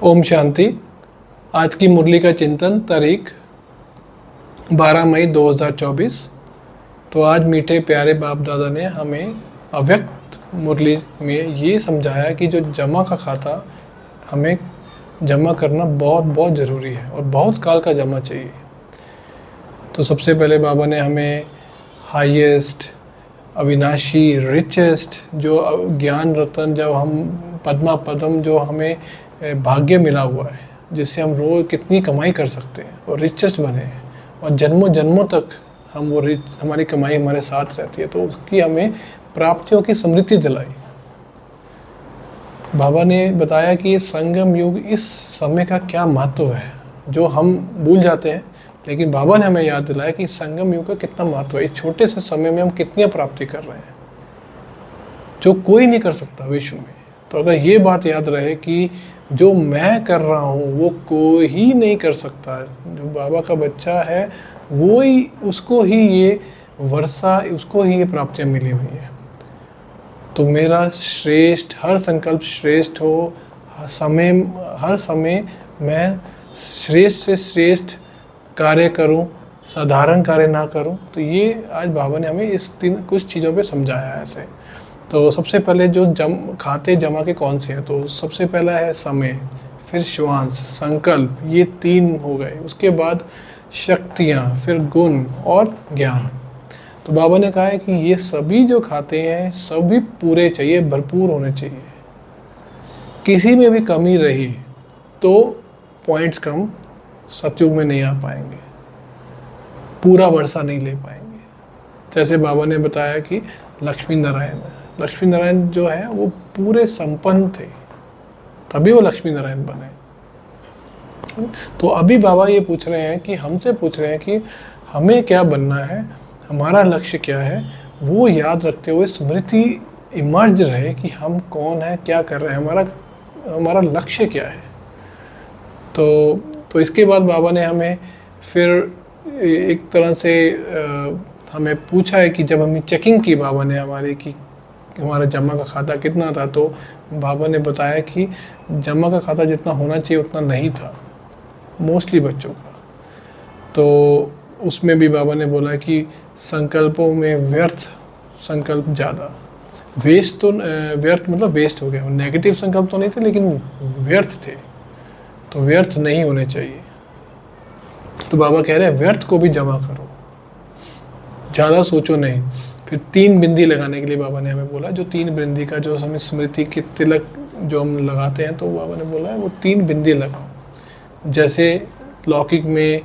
ओम शांति। आज की मुरली का चिंतन तारीख 12 मई 2024। तो आज मीठे प्यारे बाप दादा ने हमें अव्यक्त मुरली में ये समझाया कि जो जमा का खाता हमें जमा करना बहुत बहुत ज़रूरी है और बहुत काल का जमा चाहिए। तो सबसे पहले बाबा ने हमें हाईएस्ट, अविनाशी, रिचेस्ट जो ज्ञान रतन, जब हम पद्मा पदम जो हमें भाग्य मिला हुआ है, जिससे हम रोज़ कितनी कमाई कर सकते हैं और रिचेस्ट बने हैं और जन्मों जन्मों तक हम वो हमारी कमाई हमारे साथ रहती है, तो उसकी हमें प्राप्तियों की स्मृति दिलाई। बाबा ने बताया कि ये संगम युग, इस समय का क्या महत्व है जो हम भूल जाते हैं, लेकिन बाबा ने हमें याद दिलाया कि संगम युग का कितना महत्व है। इस छोटे से समय में हम कितनी प्राप्ति कर रहे हैं जो कोई नहीं कर सकता विश्व में। तो अगर ये बात याद रहे कि जो मैं कर रहा हूँ वो कोई ही नहीं कर सकता, जो बाबा का बच्चा है वो ही, उसको ही ये वर्षा, उसको ही ये प्राप्तियाँ मिली हुई हैं। तो मेरा श्रेष्ठ, हर संकल्प श्रेष्ठ हो, हर समय मैं श्रेष्ठ से श्रेष्ठ कार्य करूं, साधारण कार्य ना करूं। तो ये आज बाबा ने हमें इस कुछ चीज़ों पे समझाया है ऐसे। तो सबसे पहले जो खाते जमा के कौन से हैं, तो सबसे पहला है समय, फिर श्वास, संकल्प, ये 3 हो गए। उसके बाद शक्तियाँ, फिर गुण और ज्ञान। तो बाबा ने कहा है कि ये सभी जो खाते हैं सभी पूरे चाहिए, भरपूर होने चाहिए। किसी में भी कमी रही तो पॉइंट्स कम सतयुग में नहीं आ पाएंगे, पूरा वर्षा नहीं ले पाएंगे। जैसे बाबा ने बताया कि लक्ष्मी नारायण जो है वो पूरे संपन्न थे, तभी वो लक्ष्मी नारायण बने। तो अभी बाबा ये पूछ रहे हैं कि हमसे पूछ रहे हैं कि हमें क्या बनना है, हमारा लक्ष्य क्या है, वो याद रखते हुए स्मृति इमर्ज रहे कि हम कौन है, क्या कर रहे हैं, हमारा लक्ष्य क्या है। तो इसके बाद बाबा ने हमें फिर एक तरह से हमें पूछा है कि जब हमें चेकिंग की बाबा ने हमारी कि हमारा जमा का खाता कितना था, तो बाबा ने बताया कि जमा का खाता जितना होना चाहिए उतना नहीं था मोस्टली बच्चों का। तो उसमें भी बाबा ने बोला कि संकल्पों में व्यर्थ संकल्प ज़्यादा, वेस्ट तो व्यर्थ मतलब वेस्ट हो गया, नेगेटिव संकल्प तो नहीं थे लेकिन व्यर्थ थे, तो व्यर्थ नहीं होने चाहिए। तो बाबा कह रहे हैं व्यर्थ को भी जमा करो, ज़्यादा सोचो नहीं। फिर 3 बिंदी लगाने के लिए बाबा ने हमें बोला, जो 3 बिंदी का जो हमें स्मृति के तिलक जो हम लगाते हैं, तो बाबा ने बोला है वो 3 बिंदी लगाओ। जैसे लौकिक में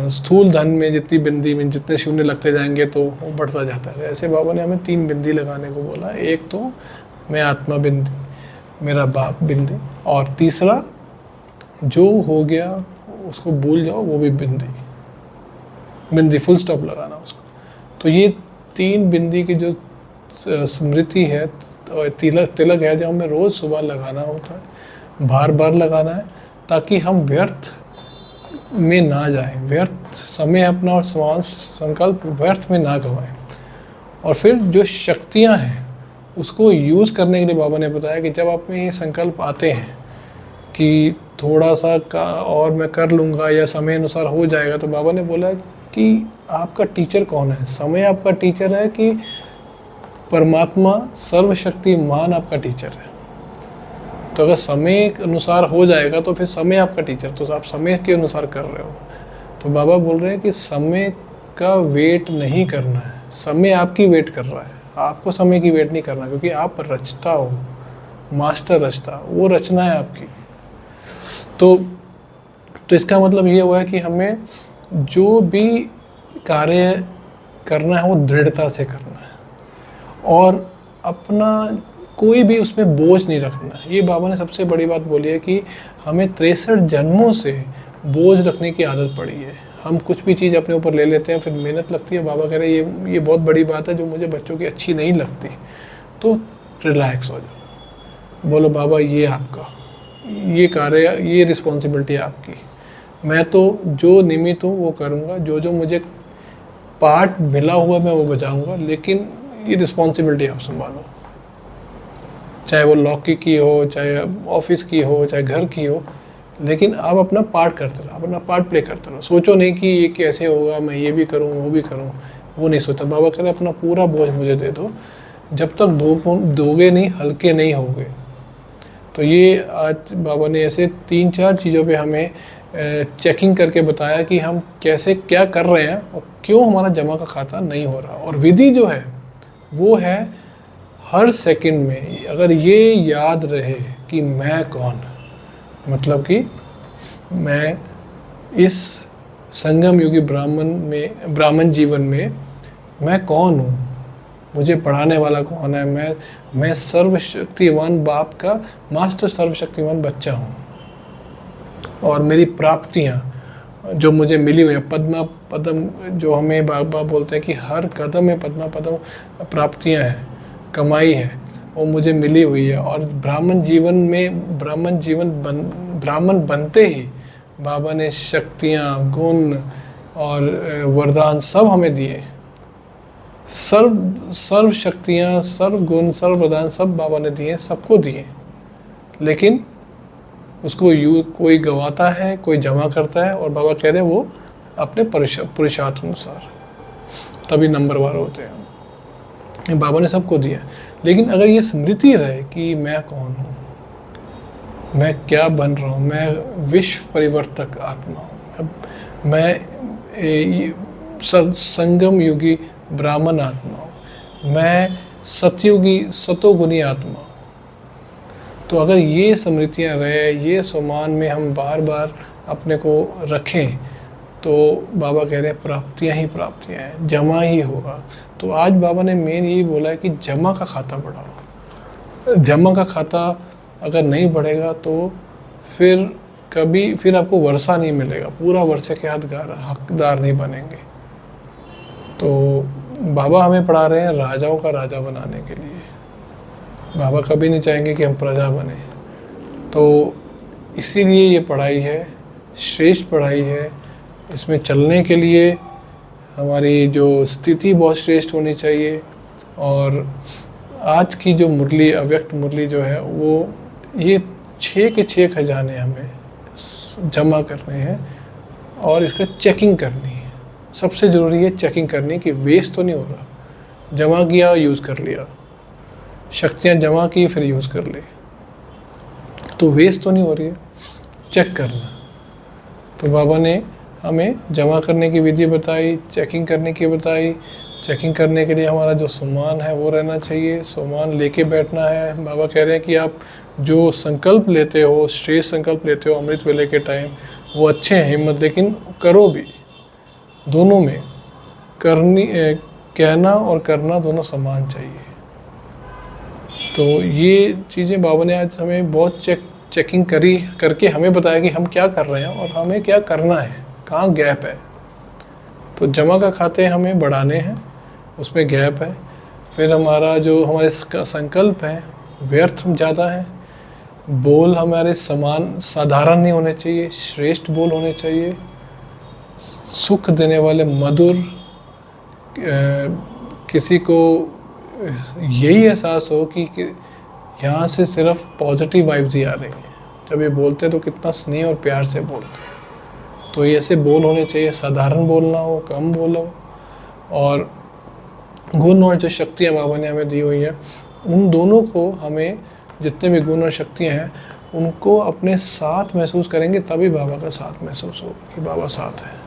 स्थूल धन में जितनी बिंदी में जितने शून्य लगते जाएंगे तो वो बढ़ता जाता है, ऐसे बाबा ने हमें 3 बिंदी लगाने को बोला। एक तो मैं आत्मा बिंदी, मेरा बाप बिंदी, और तीसरा जो हो गया उसको भूल जाओ, वो भी बिंदी फुल स्टॉप लगाना उसको। तो ये 3 बिंदी की जो स्मृति है और तिलक है, जो हमें रोज़ सुबह लगाना होता है, बार बार लगाना है, ताकि हम व्यर्थ में ना जाएं, व्यर्थ समय अपना और श्वास संकल्प व्यर्थ में ना गवाएं। और फिर जो शक्तियां हैं उसको यूज़ करने के लिए बाबा ने बताया कि जब आप में ये संकल्प आते हैं कि थोड़ा सा का और मैं कर लूँगा या समय अनुसार हो जाएगा, तो बाबा ने बोला कि आपका टीचर कौन है, समय आपका टीचर है कि परमात्मा सर्वशक्तिमान आपका टीचर है। तो अगर समय अनुसार हो जाएगा तो फिर समय आपका टीचर, तो आप समय के अनुसार कर रहे हो। तो बाबा बोल रहे हैं कि समय का वेट नहीं करना है, समय आपकी वेट कर रहा है, आपको समय की वेट नहीं करना, क्योंकि आप रचता हो, मास्टर रचता, वो रचना है आपकी। तो इसका मतलब ये हुआ है कि हमें जो भी कार्य करना है वो दृढ़ता से करना है और अपना कोई भी उसमें बोझ नहीं रखना है। ये बाबा ने सबसे बड़ी बात बोली है कि हमें 63 जन्मों से बोझ रखने की आदत पड़ी है। हम कुछ भी चीज़ अपने ऊपर ले लेते हैं, फिर मेहनत लगती है। बाबा कह रहे हैं ये बहुत बड़ी बात है जो मुझे बच्चों की अच्छी नहीं लगती। तो रिलैक्स हो जाओ, बोलो बाबा ये आपका, ये कार्य, ये रिस्पॉन्सिबिलिटी आपकी, मैं तो जो निमित्त हूँ वो करूँगा, जो मुझे पार्ट मिला हुआ मैं वो बजाऊँगा, लेकिन ये रिस्पॉन्सिबिलिटी आप संभालो। चाहे वो लौकी की हो, चाहे ऑफिस की हो, चाहे घर की हो, लेकिन आप अपना पार्ट करते रहो, आप अपना पार्ट प्ले करते रहो। सोचो नहीं कि ये कैसे होगा, मैं ये भी करूँ वो भी करूँ, वो नहीं सोचा। बाबा कह रहे अपना पूरा बोझ मुझे दे दो, जब तक दोगे नहीं हल्के नहीं होगे। तो ये आज बाबा ने ऐसे 3-4 चीज़ों पे हमें चेकिंग करके बताया कि हम कैसे क्या कर रहे हैं और क्यों हमारा जमा का खाता नहीं हो रहा। और विधि जो है वो है हर सेकंड में अगर ये याद रहे कि मैं कौन, मतलब कि मैं इस संगम युगी ब्राह्मण जीवन में मैं कौन हूँ, मुझे पढ़ाने वाला कौन है, मैं सर्वशक्तिवान बाप का मास्टर सर्वशक्तिवान बच्चा हूँ। और मेरी प्राप्तियाँ जो मुझे मिली हुई हैं, पद्मा पदम, जो हमें बाबा बोलते हैं कि हर कदम में पद्मा पदम प्राप्तियाँ हैं, कमाई है, वो मुझे मिली हुई है। और ब्राह्मण ब्राह्मण बनते ही बाबा ने शक्तियाँ, गुण और वरदान सब हमें दिए। सर्व शक्तियाँ, सर्व गुण, सर्व वरदान सब बाबा ने दिए, सबको दिए। लेकिन उसको कोई गवाता है, कोई जमा करता है, और बाबा कह रहे हैं वो अपने पुरुषार्थ अनुसार तभी नंबरवार होते हैं। बाबा ने सबको दिया, लेकिन अगर ये स्मृति रहे कि मैं कौन हूँ, मैं क्या बन रहा हूँ, मैं विश्व परिवर्तक आत्मा हूँ, मैं संगम युगी ब्राह्मण आत्मा हूँ, मैं सतयुगी सतोगुणी आत्मा हूँ। तो अगर ये स्मृतियाँ रहे, ये सम्मान में हम बार बार अपने को रखें, तो बाबा कह रहे हैं प्राप्तियाँ ही प्राप्तियाँ हैं, जमा ही होगा। तो आज बाबा ने मेन यही बोला है कि जमा का खाता बढ़ाओ। जमा का खाता अगर नहीं बढ़ेगा तो फिर आपको वर्षा नहीं मिलेगा, पूरा वर्षे के हकदार नहीं बनेंगे। तो बाबा हमें पढ़ा रहे हैं राजाओं का राजा बनाने के लिए। बाबा कभी नहीं चाहेंगे कि हम प्रजा बने। तो इसीलिए ये पढ़ाई है, श्रेष्ठ पढ़ाई है। इसमें चलने के लिए हमारी जो स्थिति बहुत श्रेष्ठ होनी चाहिए। और आज की जो मुरली, अव्यक्त मुरली जो है, वो ये 6 के 6 खजाने हमें जमा करने हैं और इसका चेकिंग करनी है। सबसे ज़रूरी है चेकिंग करनी कि वेस्ट तो नहीं हो रहा। जमा किया, यूज़ कर लिया, शक्तियाँ जमा की फिर यूज़ कर ले, तो वेस्ट तो नहीं हो रही है, चेक करना। तो बाबा ने हमें जमा करने की विधि बताई, चेकिंग करने की बताई। चेकिंग करने के लिए हमारा जो सम्मान है वो रहना चाहिए, सम्मान लेके बैठना है। बाबा कह रहे हैं कि आप जो संकल्प लेते हो, श्रेष्ठ संकल्प लेते हो अमृत वेले के टाइम, वो अच्छे हैं हिम्मत, लेकिन करो भी। दोनों में कहना और करना दोनों समान चाहिए। तो ये चीज़ें बाबा ने आज हमें बहुत चेकिंग करके हमें बताया कि हम क्या कर रहे हैं और हमें क्या करना है, कहाँ गैप है। तो जमा का खाते हमें बढ़ाने हैं, उसमें गैप है। फिर हमारे संकल्प हैं व्यर्थ ज़्यादा है। बोल हमारे साधारण नहीं होने चाहिए, श्रेष्ठ बोल होने चाहिए, सुख देने वाले, मधुर। किसी को यही एहसास हो कि यहाँ से सिर्फ पॉजिटिव वाइब्स ही आ रही हैं। जब ये बोलते हैं तो कितना स्नेह और प्यार से बोलते हैं। तो ये ऐसे बोल होने चाहिए, साधारण बोलना हो, कम बोलो। और गुण और जो शक्तियाँ बाबा ने हमें दी हुई हैं, उन दोनों को हमें, जितने भी गुण और शक्तियाँ हैं, उनको अपने साथ महसूस करेंगे, तभी बाबा का साथ महसूस होगा कि बाबा साथ है।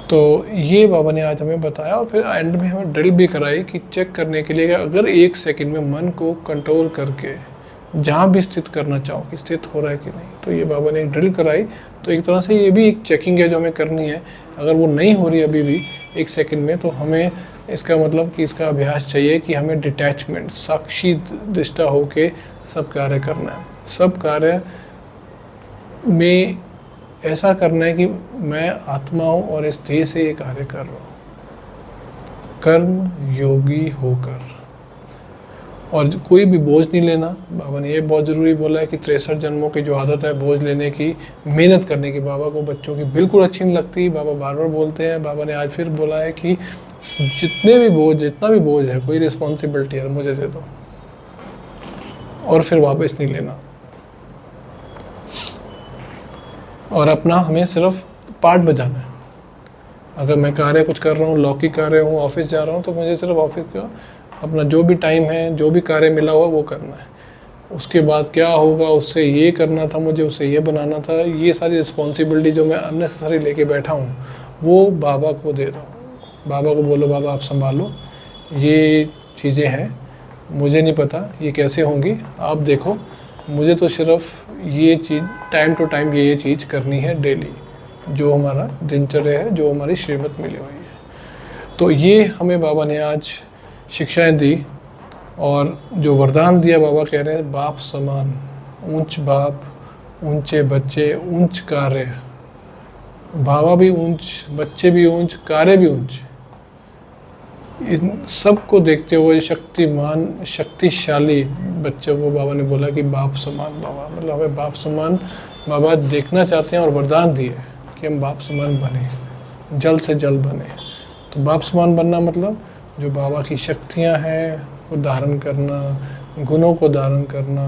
तो ये बाबा ने आज हमें बताया। और फिर एंड में हमें ड्रिल भी कराई कि चेक करने के लिए कि अगर 1 सेकंड में मन को कंट्रोल करके जहाँ भी स्थित करना चाहो कि स्थित हो रहा है कि नहीं, तो ये बाबा ने ड्रिल कराई। तो एक तरह से ये भी एक चेकिंग है जो हमें करनी है। अगर वो नहीं हो रही अभी भी 1 सेकंड में, तो हमें इसका मतलब कि इसका अभ्यास चाहिए कि हमें डिटैचमेंट, साक्षी दृष्टा होके सब कार्य करना है। सब कार्य में ऐसा करना है कि मैं आत्मा हूँ और इस देह से ये कार्य कर रहा हूँ, कर्म योगी होकर। और कोई भी बोझ नहीं लेना। बाबा ने ये बहुत ज़रूरी बोला है कि 63 जन्मों की जो आदत है बोझ लेने की, मेहनत करने की, बाबा को बच्चों की बिल्कुल अच्छी नहीं लगती। बाबा बार बार बोलते हैं। बाबा ने आज फिर बोला है कि जितना भी बोझ है, कोई रिस्पॉन्सिबिलिटी है, मुझे दे दो, और फिर वापस नहीं लेना। और अपना हमें सिर्फ पार्ट बजाना है। अगर मैं कार्य कुछ कर रहा हूँ, लौकिक कार्य हूँ, ऑफिस जा रहा हूँ, तो मुझे सिर्फ ऑफिस का अपना जो भी टाइम है, जो भी कार्य मिला हुआ वो करना है। उसके बाद क्या होगा, उससे ये करना था मुझे, उससे ये बनाना था, ये सारी रिस्पॉन्सिबिलिटी जो मैं अननेसेसरी लेके बैठा हूँ वो बाबा को दे दो। बाबा को बोलो, बाबा आप संभालो, ये चीज़ें हैं, मुझे नहीं पता ये कैसे होंगी, आप देखो, मुझे तो सिर्फ ये चीज़ टाइम टू टाइम ये चीज़ करनी है डेली, जो हमारा दिनचर्या है, जो हमारी श्रीमत मिली हुई है। तो ये हमें बाबा ने आज शिक्षाएं दी, और जो वरदान दिया, बाबा कह रहे हैं बाप समान, ऊंच बाप, ऊंचे बच्चे, ऊंच कार्य। बाबा भी ऊंच, बच्चे भी ऊंच, कार्य भी ऊंच। इन सबको देखते हुए शक्तिमान, शक्तिशाली बच्चों को बाबा ने बोला कि बाप समान बाबा, मतलब हमें बाप समान बाबा देखना चाहते हैं, और वरदान दिए कि हम बाप समान बने, जल्द से जल्द बने। तो बाप समान बनना मतलब जो बाबा की शक्तियां हैं को धारण करना, गुणों को धारण करना,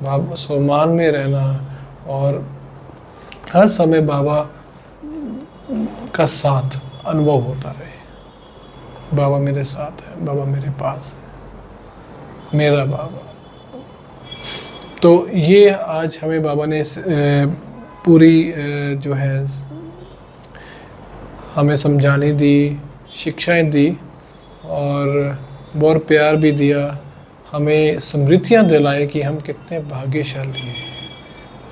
बाबा सम्मान में रहना, और हर समय बाबा का साथ अनुभव होता रहे। बाबा मेरे साथ है, बाबा मेरे पास है, मेरा बाबा। तो ये आज हमें बाबा ने पूरी जो है हमें समझाने दी, शिक्षाएं दी, और बहुत प्यार भी दिया, हमें स्मृतियाँ दिलाए कि हम कितने भाग्यशाली हैं।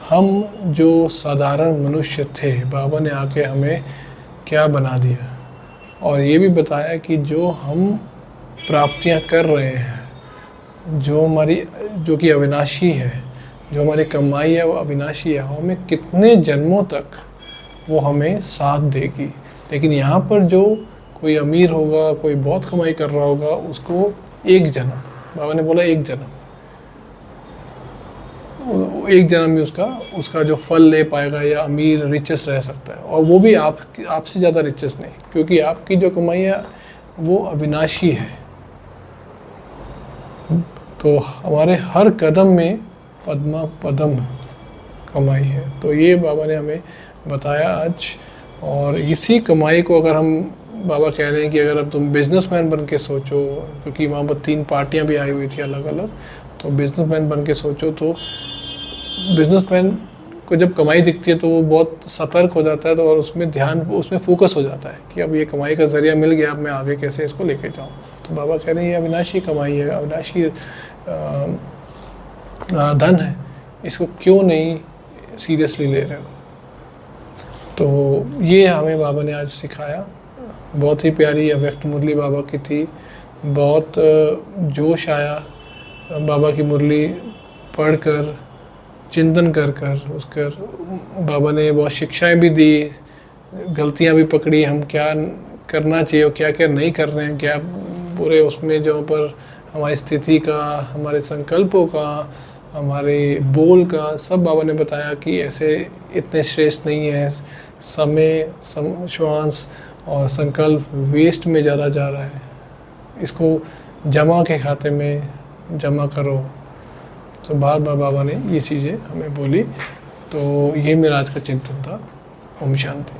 हम जो साधारण मनुष्य थे, बाबा ने आके हमें क्या बना दिया, और ये भी बताया कि जो हम प्राप्तियां कर रहे हैं, जो कि अविनाशी है, जो हमारी कमाई है वो अविनाशी है, हमें कितने जन्मों तक वो हमें साथ देगी। लेकिन यहाँ पर जो कोई अमीर होगा, कोई बहुत कमाई कर रहा होगा, उसको एक जन्म, बाबा ने बोला एक जन्म में उसका जो फल ले पाएगा, या अमीर रिचेस रह सकता है, और वो भी आपसे ज़्यादा रिचेस नहीं, क्योंकि आपकी जो कमाई है वो अविनाशी है। तो हमारे हर कदम में पद्मा पदम कमाई है। तो ये बाबा ने हमें बताया आज, और इसी कमाई को अगर हम, बाबा कह रहे हैं कि अगर अब तुम बिजनेसमैन बन के सोचो, क्योंकि वहाँ पर 3 पार्टियाँ भी आई हुई थी अलग अलग, तो बिजनेसमैन बन के सोचो, तो बिजनेसमैन को जब कमाई दिखती है तो वो बहुत सतर्क हो जाता है, तो और उसमें फोकस हो जाता है कि अब ये कमाई का ज़रिया मिल गया, अब मैं आगे कैसे इसको लेके जाऊँ। तो बाबा कह रहे हैं ये अविनाशी कमाई है, अविनाशी धन है, इसको क्यों नहीं सीरियसली ले रहे हो। तो ये हमें बाबा ने आज सिखाया। बहुत ही प्यारी अव्यक्त मुरली बाबा की थी, बहुत जोश आया बाबा की मुरली पढ़कर, चिंतन कर उसकर। बाबा ने बहुत शिक्षाएं भी दी, गलतियां भी पकड़ी, हम क्या करना चाहिए और क्या क्या नहीं कर रहे हैं, क्या पूरे उसमें जो पर हमारी स्थिति का, हमारे संकल्पों का, हमारे बोल का, सब बाबा ने बताया कि ऐसे इतने श्रेष्ठ नहीं है, समय श्वास और संकल्प वेस्ट में ज़्यादा जा रहा है, इसको जमा के खाते में जमा करो। तो बार बार बाबा ने ये चीज़ें हमें बोली। तो ये मेरा आज का चिंतन था। ओम शांति।